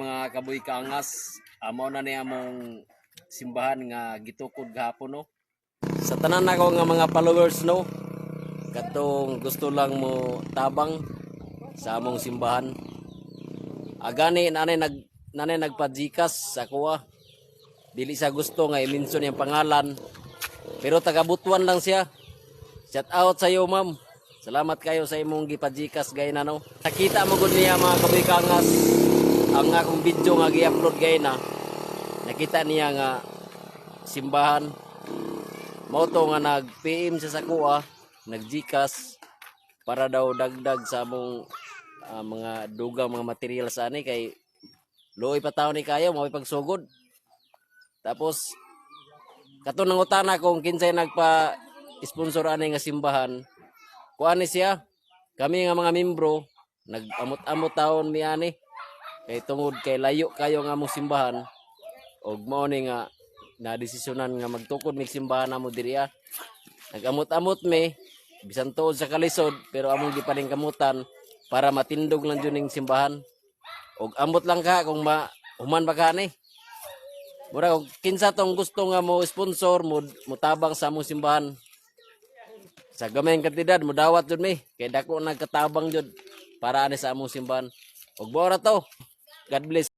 mga kaboy kaangas, amo na niya among simbahan nga gitukod gahapon no. Sa tanan nako nga mga followers no, katong gusto lang mo tabang sa among simbahan. Agani nanay nagpajikas sa kuha. Dili sa gusto nga i-mention yung pangalan. Pero taga-Butuan lang siya. Shout out sa iyo, ma'am. Salamat kayo sa imong gipajikas gay na no. Nakita mo gud niya mga kaboy kaangas ang akong video nga gi-upload gay na. Nakita niya nga simbahan. Mao to nga nag-PM siya sa kuha, nag-Gcash para daw dagdag sa among mga dugang mga material sa ani kay luoy pa taon ni kayo mao pagsugod. Tapos kato nang utana kung kinsay nagpa-sponsor ani nga simbahan. Kuan ni siya. Kami nga mga membro nag-amot-amot taon mi ani. Kay tungod kay layo kayo nga among simbahan. Og mao ni nga na desisyonan nga magtukod mi simbahan namo diriya. Nag-amot-amot mi bisan tuod sa kalisod pero among gipaningkamutan para matindog lang jud ning simbahan. Og amot lang ka kung human ba ka ni. Mura kung kinsa tong gusto nga mo sponsor mo tabang sa among simbahan. Sa gamayng kantidad mo dawat jud mi kay dako nagkatabang jud para ani sa among simbahan. Og bora to. God bless.